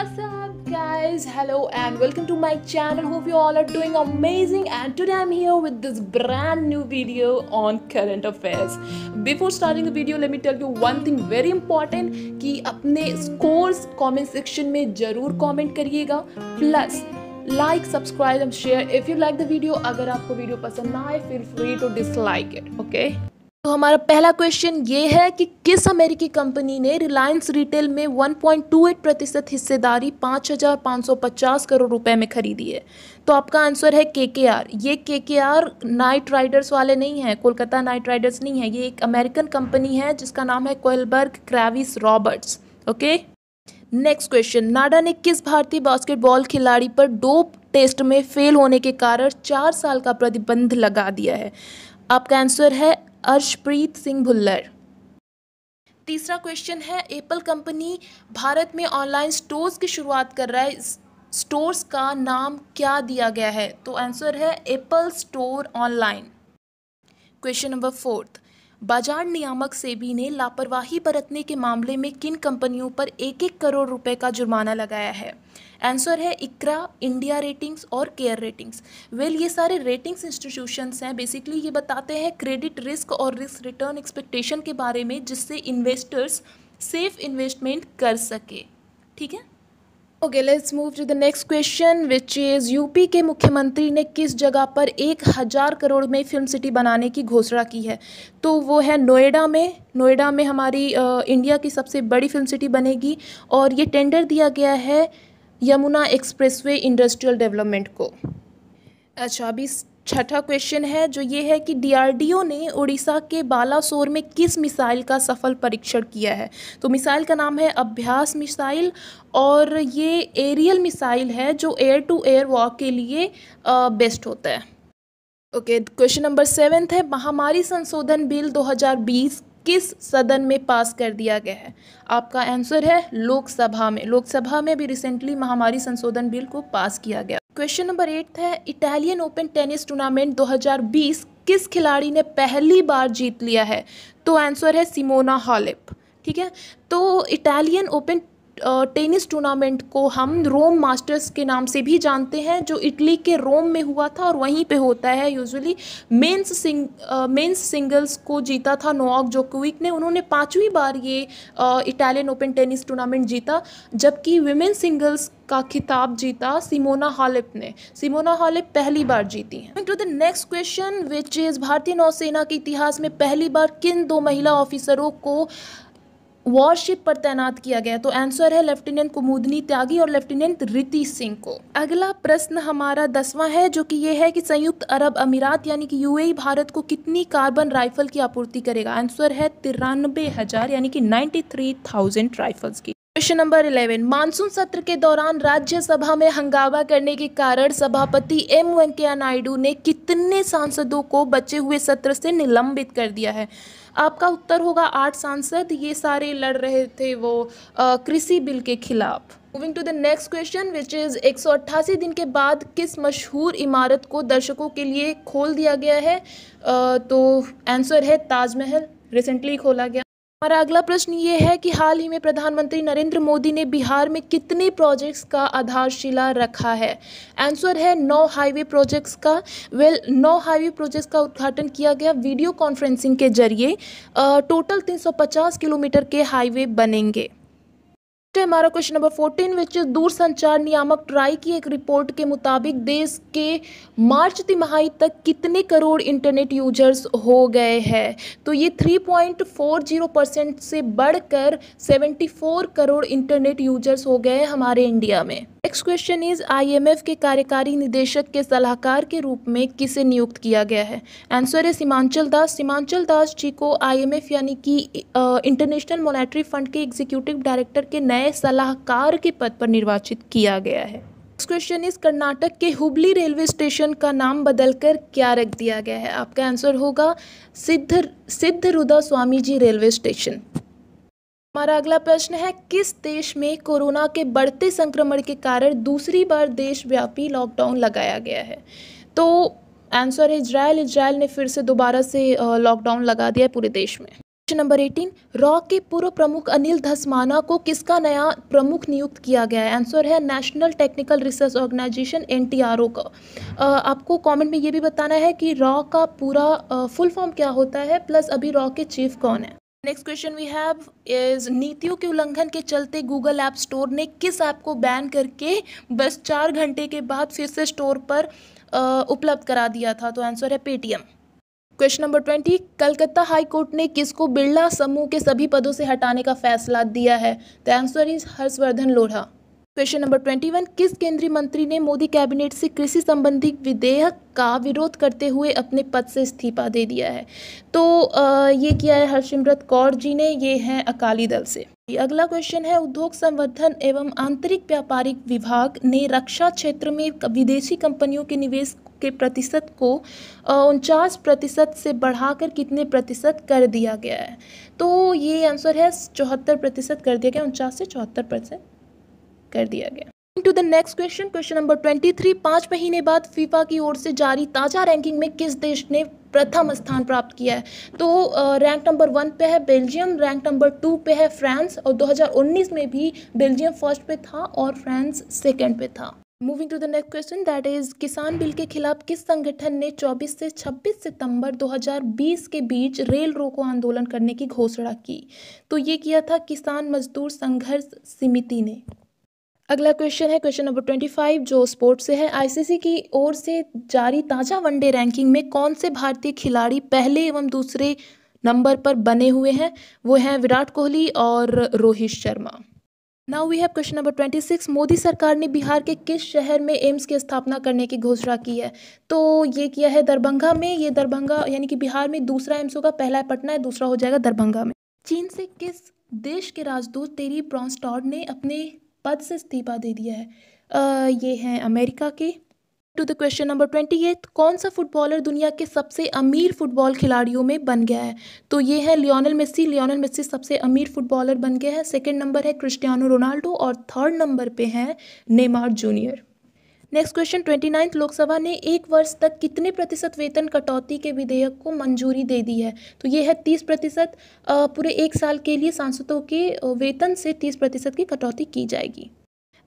What's up guys, hello and welcome to my channel. Hope you all are doing amazing and today I'm here with this brand new video on current affairs. Before starting the video, let me tell you one thing very important कि अपने scores comment section में जरूर comment करिएगा, plus like, subscribe and share if you like the video. अगर आपको video पसंद ना आए feel free to dislike it, okay? तो हमारा पहला क्वेश्चन ये है कि किस अमेरिकी कंपनी ने रिलायंस रिटेल में 1.28% हिस्सेदारी 5,550 करोड़ रुपए में खरीदी है। तो आपका आंसर है केकेआर। ये केकेआर नाइट राइडर्स वाले नहीं हैं, कोलकाता नाइट राइडर्स नहीं है, ये एक अमेरिकन कंपनी है जिसका नाम है Kohlberg Kravis Roberts. Okay, next question, NADA ने किस भारतीय बास्केटबॉल खिलाड़ी पर डोप टेस्ट में फेल होने के कारण 4 साल का प्रतिबंध लगा दिया है? आपका आंसर है अर्शप्रीत सिंह भुल्लर। तीसरा क्वेश्चन है, एप्पल कंपनी भारत में ऑनलाइन स्टोर्स की शुरुआत कर रहा है, स्टोर्स का नाम क्या दिया गया है? तो आंसर है Apple store online. Question number 4, बाजार नियामक सेबी ने लापरवाही बरतने के मामले में किन कंपनियों पर 1-1 करोड़ रुपए का जुर्माना लगाया है? आंसर है इक्रा, इंडिया रेटिंग्स और केयर रेटिंग्स। ये सारे रेटिंग्स इंस्टीट्यूशंस हैं। बेसिकली ये बताते हैं क्रेडिट रिस्क और रिस्क रिटर्न एक्सपेक्टेशन के बारे में, जिससे इन्वेस्टर्स सेफ इन्वेस्टमेंट कर सके। ठीक है, okay, let's move to the next question which is, UP के मुख्यमंत्री ने किस जगह पर 1,000 करोड़ में फिल्म सिटी बनाने की घोषणा की है? तो वो है नोएडा में। नोएडा में हमारी इंडिया की सबसे बड़ी फिल्म सिटी बनेगी और ये टेंडर दिया गया है यमुना एक्सप्रेसवे इंडस्ट्रियल डेवलपमेंट को। अच्छा, अभी छठा क्वेश्चन है जो ये है कि डीआरडीओ ने उड़ीसा के बालासोर में किस मिसाइल का सफल परीक्षण किया है? तो मिसाइल का नाम है अभ्यास मिसाइल और ये एरियल मिसाइल है जो एयर टू एयर वॉर के लिए बेस्ट होता है। ओके, क्वेश्चन नंबर 7 है, महामारी संशोधन बिल 2020 किस सदन में पास कर दिया गया है? आपका आंसर है लोकसभा में। लोकसभा में भी रिसेंटली महामारी संशोधन बिल को पास किया गया। क्वेश्चन नंबर 8 है, इटालियन ओपन टेनिस टूर्नामेंट 2020 किस खिलाड़ी ने पहली बार जीत लिया है? तो आंसर है सिमोना हालेप। ठीक है, तो इटालियन ओपन टेनिस टूर्नामेंट को हम रोम मास्टर्स के नाम से भी जानते हैं, जो इटली के रोम में हुआ था और वहीं पे होता है यूजुअली। मेंस सिंगल्स को जीता था नोवाक जोकोविक ने, उन्होंने 5वीं बार ये इटालियन ओपन टेनिस टूर्नामेंट जीता, जबकि विमेन सिंगल्स का खिताब जीता सिमोना हालेप ने। सिमोना हालेप पहली बार जीती हैं। To the next question which is, भारतीय नौसेना के इतिहास में पहली बार किन 2 महिला ऑफिसरों को वॉरशिप पर तैनात किया गया? तो आंसर है लेफ्टिनेंट कुमुदनी त्यागी और लेफ्टिनेंट रिति सिंह को। अगला प्रश्न हमारा 10वां है जो कि ये है कि संयुक्त अरब अमीरात यानी कि यूएई भारत को कितनी कार्बन राइफल की आपूर्ति करेगा? आंसर है 93,000 यानी कि 93,000 राइफल्स की। क्वेश्चन नंबर 11, मानसून सत्र के दौरान राज्यसभा में हंगामा करने के कारण सभापति एम वेंकैया नायडू ने कितने सांसदों को बचे हुए सत्र से निलंबित कर दिया है? आपका उत्तर होगा 8 सांसद। ये सारे लड़ रहे थे वो कृषि बिल के खिलाफ। Moving to the next question which is, 188 दिन के बाद किस मशहूर इमारत को दर्शकों के लिए खोल दिया गया है? तो आंसर है ताजमहल, रिसेंटली खोला गया। हमारा अगला प्रश्न ये है कि हाल ही में प्रधानमंत्री नरेंद्र मोदी ने बिहार में कितने प्रोजेक्ट्स का आधारशिला रखा है? आंसर है 9 हाईवे प्रोजेक्ट्स का। 9 हाईवे प्रोजेक्ट्स का उद्घाटन किया गया वीडियो कॉन्फ्रेंसिंग के जरिए। टोटल 350 किलोमीटर के हाईवे बनेंगे। हमारा क्वेश्चन नंबर 14 विच दूरसंचार नियामक ट्राई की एक रिपोर्ट के मुताबिक देश के मार्च तिमाही तक कितने करोड़ इंटरनेट यूजर्स हो गए हैं? तो ये 3.40% से बढ़कर 74 करोड़ इंटरनेट यूजर्स हो गए हमारे इंडिया में। नेक्स्ट क्वेश्चन इज, आईएमएफ के कार्यकारी निदेशक के सलाहकार के रूप में किसे नियुक्त किया गया है? आंसर है सीमांचल दास। सीमांचल दास जी को आईएमएफ यानी कि इंटरनेशनल मॉनेटरी फंड के एग्जीक्यूटिव डायरेक्टर के नए सलाहकार के पद पर निर्वाचित किया गया है। नेक्स्ट क्वेश्चन इज, कर्नाटक के हुबली रेलवे स्टेशन का नाम बदलकर क्या रख दिया गया है? आपका आंसर होगा सिद्धरुदा स्वामी जी रेलवे स्टेशन। हमारा अगला प्रश्न है, किस देश में कोरोना के बढ़ते संक्रमण के कारण दूसरी बार देशव्यापी लॉकडाउन लगाया गया है? तो आंसर है इजराइल। इजराइल ने फिर से दोबारा से लॉकडाउन लगा दिया है पूरे देश में। क्वेश्चन नंबर 18, रॉ के पूर्व प्रमुख अनिल धस्माना को किसका नया प्रमुख नियुक्त किया गया है? आंसर है national technical research organisation NTRO का। आपको कमेंट में ये भी बताना है कि रॉ का पूरा फुल फॉर्म क्या होता है, प्लस अभी रॉ के चीफ कौन है। Next question we have is, नीतियों के उल्लंघन के चलते गूगल ऐप स्टोर ने किस ऐप को बैन करके बस 4 घंटे के बाद फिर से स्टोर पर उपलब्ध करा दिया था? तो आंसर है Paytm. Question number 20, Calcutta high court ने किसको बिरला समूह के सभी पदों से हटाने का फैसला दिया है? The answer is Harshvardhan Lodha. Question number 21, किस केंद्रीय मंत्री ने मोदी कैबिनेट से कृषि संबंधी विधेयक का विरोध करते हुए अपने पद से इस्तीफा दे दिया है? तो ये किया है हरसिमरत कौर जी ने, ये है अकाली दल से। अगला क्वेश्चन है, उद्योग संवर्धन एवं आंतरिक व्यापारिक विभाग ने रक्षा क्षेत्र में विदेशी कंपनियों के निवेश के प्रतिशत को 49% से बढ़ाकर कितने प्रतिशत कर दिया गया है? तो ये आंसर है 74% कर दिया गया, 49 से 74% कर दिया गया। To the next question, question number 23, 5 महीने बाद फीफा की ओर से जारी ताज़ा रैंकिंग में किस देश ने प्रथम स्थान प्राप्त किया है? तो रैंक नंबर 1 पे है बेल्जियम, रैंक नंबर 2 पे है फ्रांस, और 2019 में भी बेल्जियम फर्स्ट पे था और फ्रांस सेकंड पे था। Moving to the next question, that is, किसान बिल के खिलाफ किस संगठन ने 24 से 26 सितंबर 2020 के बीच रेल रोको आंदोलन करने की घोषणा की? तो ये किया था किसान मजदूर संघर्ष समिति ने। अगला क्वेश्चन है क्वेश्चन नंबर 25, जो स्पोर्ट्स से है। आईसीसी की ओर से जारी ताज़ा वनडे रैंकिंग में कौन से भारतीय खिलाड़ी पहले एवं दूसरे नंबर पर बने हुए हैं? वो हैं विराट कोहली और Rohit Sharma. Now we have question number 26, Modi सरकार ने बिहार के किस शहर में एम्स की स्थापना करने की घोषणा की है? तो ये किया है दरभंगा में। ये दरभंगा यानी कि बिहार में दूसरा एम्स होगा, पहला पटना है, दूसरा हो जाएगा दरभंगा में। चीन से किस देश के राजदूत टेरी ब्रॉनस्टॉड ने अपने पद से इस्तीफा दे दिया है? ये हैं अमेरिका के। टू द क्वेश्चन नंबर 28, कौन सा फुटबॉलर दुनिया के सबसे अमीर फुटबॉल खिलाड़ियों में बन गया है? तो ये है लियोनेल मेस्सी। लियोनेल मेस्सी सबसे अमीर फुटबॉलर बन गया है। सेकंड नंबर है क्रिस्टियानो रोनाल्डो और थर्ड नंबर पे है Neymar junior. Next question 29, Lok Sabha ने 1 वर्ष तक कितने प्रतिशत वेतन कटौती के विधेयक को मंजूरी दे दी है? तो ये है 30%। पूरे 1 साल के लिए सांसदों के वेतन से 30% की कटौती की जाएगी।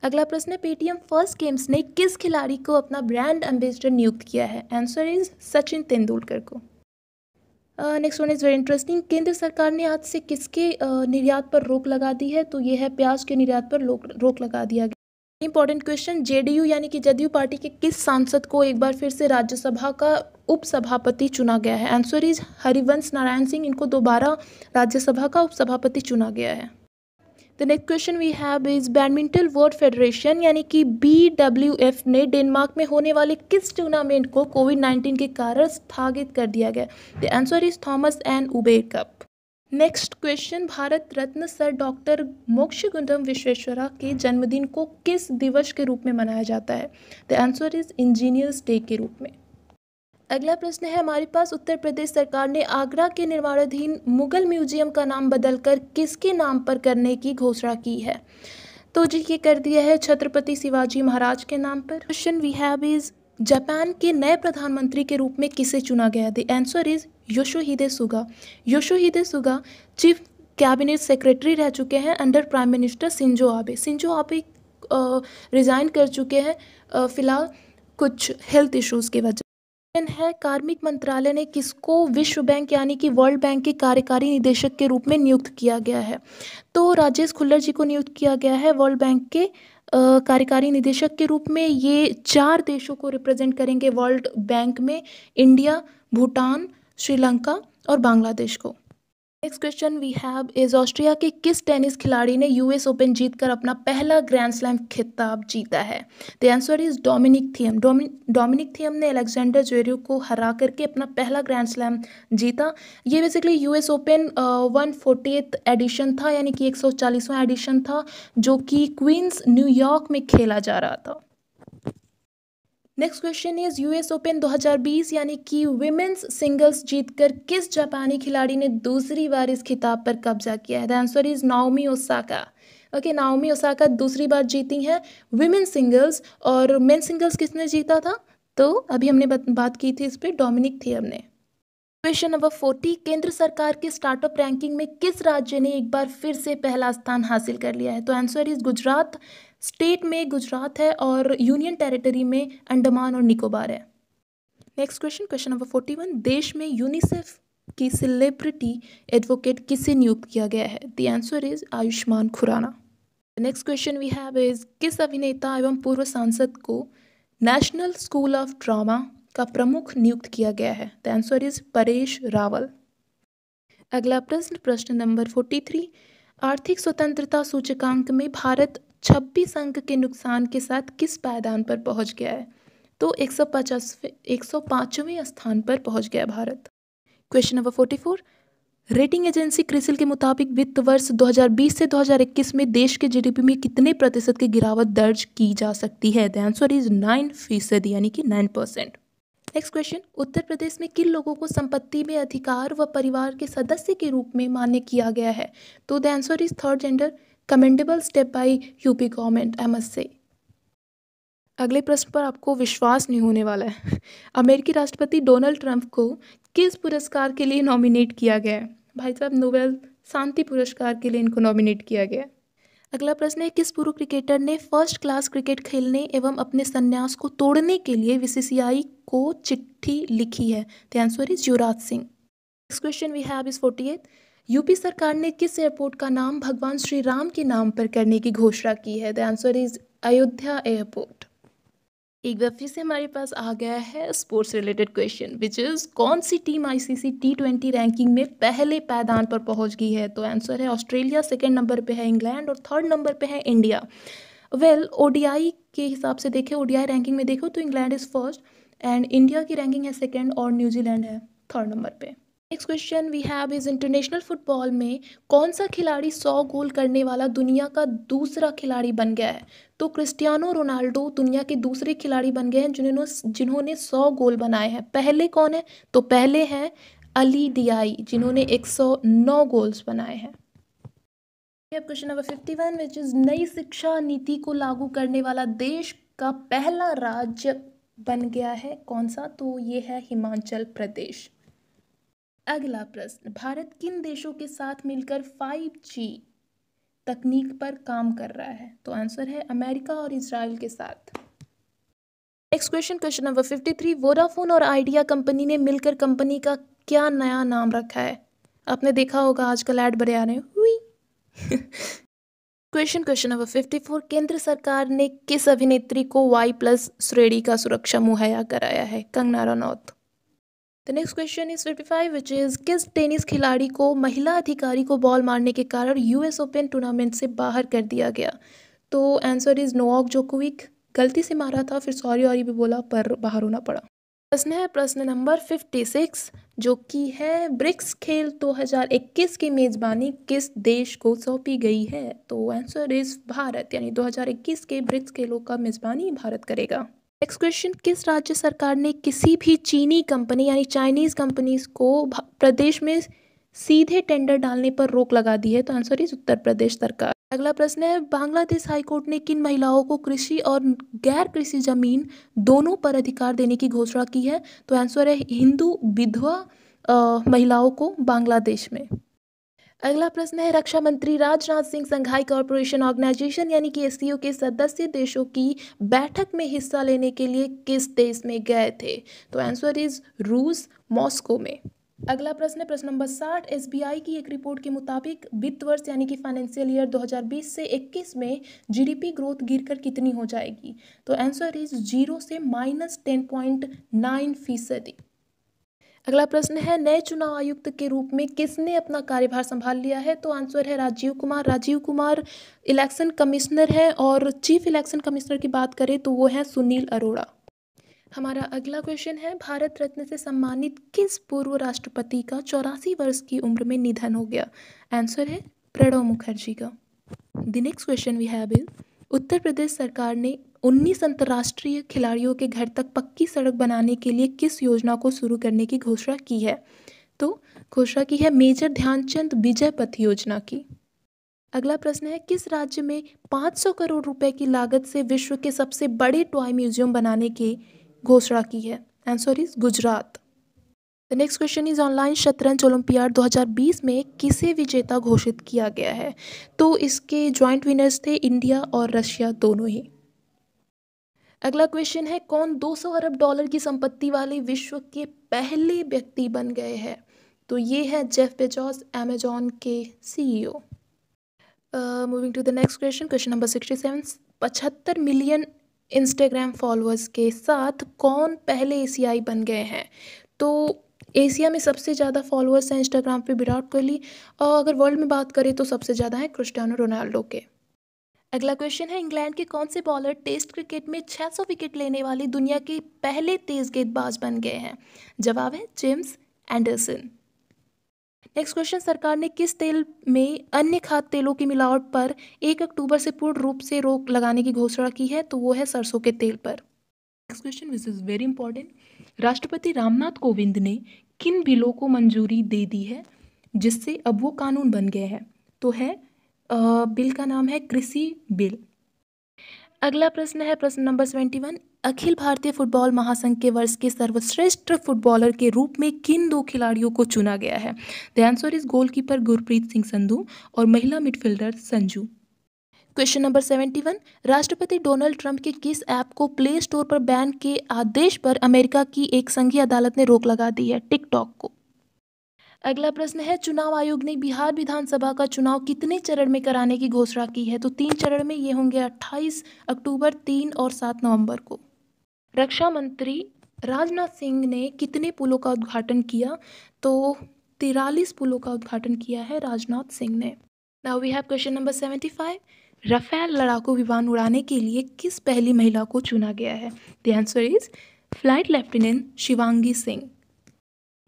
अगला प्रश्न है, पेटीएम फर्स्ट गेम्स ने किस खिलाड़ी को अपना ब्रांड एम्बेसडर नियुक्त किया है? आंसर इज सचिन तेंदुलकर को। Next one is very interesting, केंद्र सरकार ने आज से किसके निर्यात पर रोक लगा दी है? तो ये है प्याज के निर्यात पर रोक लगा दिया गया। इंपॉर्टेंट क्वेश्चन, जेडीयू यानी कि जदयू पार्टी के किस सांसद को एक बार फिर से राज्यसभा का उपसभापति चुना गया है? Answer is Harivansh Narayan Singh. इनको दोबारा राज्यसभा का उपसभापति चुना गया है। The next question we have is, Badminton World Federation यानी कि BWF ने डेनमार्क में होने वाले किस टूर्नामेंट को कोविड-19 के कारण स्थगित कर दिया गया? The answer is Thomas and Uber cup. Next question, Bharat Ratna sir doctor Mokshagundam Vishweshwara के जन्मदिन को किस दिवस के रूप में मनाया जाता है? The answer is engineers day के रूप में। अगला प्रश्न है हमारे पास, उत्तर प्रदेश सरकार ने आगरा के निर्माणाधीन मुगल म्यूजियम का नाम बदलकर किसके नाम पर करने की घोषणा की है? तो जी ये कर दिया है छत्रपति शिवाजी महाराज के नाम पर। Question we have is, Japan के नए प्रधानमंत्री के रूप में किसे चुना गया? The answer is Yoshihide Suga. Yoshihide Suga chief cabinet secretary रह चुके हैं under prime minister Shinzo Abe. Shinzo Abe resign कर चुके हैं फिलहाल कुछ हेल्थ इश्यूज की वजह है। कार्मिक मंत्रालय ने किसको विश्व बैंक यानी कि वर्ल्ड बैंक के कार्यकारी निदेशक के रूप में नियुक्त किया गया है? तो राजेश खुल्लर जी को नियुक्त किया गया है वर्ल्ड बैंक के कार्यकारी निदेशक के रूप में। ये 4 देशों को रिप्रेजेंट करेंगे वर्ल्ड बैंक में, इंडिया, भूटान, श्रीलंका और बांग्लादेश को। Next question we have is, Austria के किस टेनिस खिलाड़ी ने US ओपन जीतकर अपना पहला ग्रैंड स्लैम खिताब जीता है? The answer is Dominic Thiem. Dominic Thiem ने अलेक्जेंडर ज्वेरेव को हरा करके अपना पहला ग्रैंड स्लैम जीता। ये basically US open 140th addition था, यानी कि 140वां एडिशन था, जो कि क्वींस न्यूयॉर्क में खेला जा रहा था। Next question is, US open 2020 यानी कि विमेंस सिंगल्स जीतकर किस जापानी खिलाड़ी ने दूसरी बार इस खिताब पर कब्जा किया है? The answer is Naomi Osaka. Okay, Naomi Osaka दूसरी बार जीती हैं विमेंस सिंगल्स। और मेन सिंगल्स किसने जीता था? तो अभी हमने बात की थी इस पर, डोमिनिक थियम ने। क्वेश्चन नंबर 40, केंद्र सरकार के स्टार्टअप रैंकिंग में किस राज्य ने एक बार फिर से पहला स्थान हासिल कर लिया है? तो आंसर इज गुजरात। स्टेट में गुजरात है और यूनियन टेरिटरी में अंडमान और निकोबार है। नेक्स्ट क्वेश्चन, क्वेश्चन नंबर 41, देश में यूनिसेफ की सेलिब्रिटी एडवोकेट किसे नियुक्त किया गया है? The answer is Ayushmann Khurrana. Next question we have is, किस अभिनेता एवं पूर्व सांसद को नेशनल स्कूल ऑफ ड्रामा का प्रमुख नियुक्त किया गया है? The answer is Paresh Rawal. अगला प्रश्न, प्रश्न नंबर 43, आर्थिक स्वतंत्रता सूचकांक में भारत 26 अंक के नुकसान के साथ किस पायदान पर पहुंच गया है? तो 105वें स्थान पर पहुंच गया Bharat. Question number 44, rating agency CRISIL के मुताबिक वित्त वर्ष 2020 से 2021 में देश के जीडीपी में कितने प्रतिशत की गिरावट दर्ज की जा सकती है? द आंसर इज 9%, यानी कि 9%। नेक्स्ट क्वेश्चन, उत्तर प्रदेश में किन लोगों को संपत्ति में अधिकार व परिवार के सदस्य के रूप में मान्य किया गया है? तो the answer is third gender, commendable step by UP government, I must say. अगले प्रश्न पर आपको विश्वास नहीं होने वाला है। अमेरिकी राष्ट्रपति डोनाल्ड ट्रंप को किस पुरस्कार के लिए नॉमिनेट किया गया है? भाई साहब, नोबेल शांति पुरस्कार के लिए इनको नॉमिनेट किया गया है। अगला प्रश्न है, किस पूर्व क्रिकेटर ने फर्स्ट क्लास क्रिकेट खेलने एवं अपने संन्यास को तोड़ने के लिए बीसीसीआई को चिट्ठी लिखी है? The answer is Yuvraj Singh. Next question we have is 48, UP सरकार ने किस एयरपोर्ट का नाम भगवान श्री राम के नाम पर करने की घोषणा की है? The answer is Ayodhya airport. एक बार फिर से हमारे पास आ गया है sports related question, which is, कौन सी टीम आईसीसी T20 रैंकिंग में पहले पायदान पर पहुंच गई है? तो आंसर है ऑस्ट्रेलिया, सेकंड नंबर पे है इंग्लैंड और थर्ड नंबर पे है इंडिया। वेल, ओडीआई के हिसाब से देखें, ओडीआई रैंकिंग में देखो तो England is first and India की रैंकिंग है सेकंड और न्यूजीलैंड है थर्ड नंबर पे। Next question we have is, international football में कौन सा खिलाड़ी 100 गोल करने वाला दुनिया का दूसरा खिलाड़ी बन गया है? तो क्रिस्टियानो रोनाल्डो दुनिया के दूसरे खिलाड़ी बन गए हैं जिन्होंने 100 गोल बनाए हैं। पहले कौन है? तो पहले हैं अली डियाई, जिन्होंने 109 गोल्स बनाए हैं। क्वेश्चन नंबर 51, विच इज, नई शिक्षा नीति को लागू करने वाला देश का पहला राज्य बन गया है कौन सा? तो ये है हिमाचल प्रदेश। अगला प्रश्न, भारत किन देशों के साथ मिलकर 5G तकनीक पर काम कर रहा है? तो आंसर है अमेरिका और इजराइल के साथ। Next question, question number 53, Vodafone और आइडिया कंपनी ने मिलकर कंपनी का क्या नया नाम रखा है? आपने देखा होगा आजकल ऐड बड़े आ रहे हैं। क्वेश्चन नंबर 54, केंद्र सरकार ने किस अभिनेत्री को Y+ श्रेणी का सुरक्षा मुहैया कराया है? Kangana Ranaut. The next question is 55, which is, किस टेनिस खिलाड़ी को महिला अधिकारी को बॉल मारने के कारण US ओपन टूर्नामेंट से बाहर कर दिया गया? तो आंसर इज नोवाक जोकोविक। गलती से मारा था, फिर सॉरी भी बोला, पर बाहर होना पड़ा। प्रश्न है प्रश्न नंबर 56, जो कि है, ब्रिक्स खेल 2021 की मेजबानी किस देश को सौंपी गई है? तो आंसर इज भारत, यानी 2021 के ब्रिक्स खेलों का मेजबानी भारत करेगा। नेक्स्ट क्वेश्चन, किस राज्य सरकार ने किसी भी चीनी कंपनी यानी चाइनीज कंपनीज को प्रदेश में सीधे टेंडर डालने पर रोक लगा दी है? तो आंसर इज उत्तर प्रदेश सरकार। अगला प्रश्न है, बांग्लादेश हाईकोर्ट ने किन महिलाओं को कृषि और गैर कृषि जमीन दोनों पर अधिकार देने की घोषणा की है? तो आंसर है हिंदू विधवा महिलाओं को बांग्लादेश में। अगला प्रश्न है, रक्षा मंत्री Rajnath Singh Shanghai Corporation Organisation यानी कि SCO के सदस्य देशों की बैठक में हिस्सा लेने के लिए किस देश में गए थे? तो आंसर इज रूस, मॉस्को में। अगला प्रश्न है प्रश्न नंबर 60, SBI की एक रिपोर्ट के मुताबिक वित्त वर्ष यानी कि फाइनेंशियल ईयर 2020 से 21 में GDP ग्रोथ गिरकर कितनी हो जाएगी? तो आंसर इज 0 से -10.9%। अगला प्रश्न है, नए चुनाव आयुक्त के रूप में किसने अपना कार्यभार संभाल लिया है? तो आंसर है राजीव कुमार। राजीव कुमार इलेक्शन कमिश्नर है और चीफ इलेक्शन कमिश्नर की बात करें तो वो है सुनील अरोड़ा। हमारा अगला क्वेश्चन है, भारत रत्न से सम्मानित किस पूर्व राष्ट्रपति का 84 वर्ष की उम्र में निधन हो गया? आंसर है प्रणब मुखर्जी का। The next question we have is, Uttar Pradesh सरकार ने 19 अंतर्राष्ट्रीय खिलाड़ियों के घर तक पक्की सड़क बनाने के लिए किस योजना को शुरू करने की घोषणा की है? तो घोषणा की है मेजर ध्यानचंद विजय पथ योजना की। अगला प्रश्न है, किस राज्य में 500 करोड़ रुपए की लागत से विश्व के सबसे बड़े टॉय म्यूजियम बनाने की घोषणा की है? Answer is Gujarat. The the next question is online शतरंज ओलंपियाड 2020 में किसे विजेता घोषित किया गया है? तो इसके जॉइंट विनर्स थे इंडिया और रशिया दोनों ही। अगला क्वेश्चन है, कौन 200 अरब डॉलर की संपत्ति वाले विश्व के पहले व्यक्ति बन गए हैं? तो ये है जेफ बेजोस, अमेजॉन के CEO. Moving to the next question, question number 67, 75 million Instagram followers के साथ कौन पहले एशियाई बन गए हैं? तो एशिया में सबसे ज़्यादा फॉलोअर्स हैं इंस्टाग्राम पे विराट कोहली, और अगर वर्ल्ड में बात करें तो सबसे ज़्यादा है क्रिस्टियानो रोनाल्डो के। अगला क्वेश्चन है, इंग्लैंड के कौन से बॉलर टेस्ट क्रिकेट में 600 विकेट लेने वाले दुनिया के पहले तेज गेंदबाज बन गए हैं? जवाब है जेम्स एंडरसन। नेक्स्ट क्वेश्चन, सरकार ने किस तेल में अन्य खाद्य तेलों की मिलावट पर 1 अक्टूबर से पूर्ण रूप से रोक लगाने की घोषणा की है? तो वो है सरसों के तेल पर। Next question which is very important, राष्ट्रपति रामनाथ कोविंद ने किन बिलों को मंजूरी दे दी है जिससे अब वो कानून बन गए हैं? तो है बिल का नाम है कृषि बिल। अगला प्रश्न है प्रश्न नंबर 71, अखिल भारतीय फुटबॉल महासंघ के वर्ष के सर्वश्रेष्ठ फुटबॉलर के रूप में किन 2 खिलाड़ियों को चुना गया है? The answer is goalkeeper Gurpreet Singh Sandhu और महिला मिडफील्डर संजू। क्वेश्चन नंबर 71, राष्ट्रपति डोनाल्ड ट्रंप के किस ऐप को प्ले स्टोर पर बैन के आदेश पर अमेरिका की एक संघीय अदालत ने रोक लगा दी है? टिकटॉक को। अगला प्रश्न है, चुनाव आयोग ने बिहार विधानसभा का चुनाव कितने चरण में कराने की घोषणा की है? तो 3 चरण में, ये होंगे 28 अक्टूबर, 3 और 7 नवंबर को। रक्षा मंत्री राजनाथ सिंह ने कितने पुलों का उद्घाटन किया? तो 43 पुलों का उद्घाटन किया है राजनाथ सिंह ने। Now we have question number 75, Rafale लड़ाकू विमान उड़ाने के लिए किस पहली महिला को चुना गया है? The answer is flight lieutenant Shivangi Singh.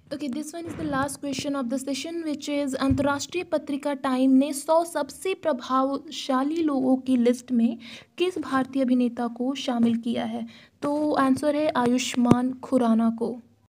Okay, this one is the last question of the session which is, अंतर्राष्ट्रीय पत्रिका टाइम ने 100 सबसे प्रभावशाली लोगों की लिस्ट में किस भारतीय अभिनेता को शामिल किया है? तो आंसर है आयुष्मान खुराना को।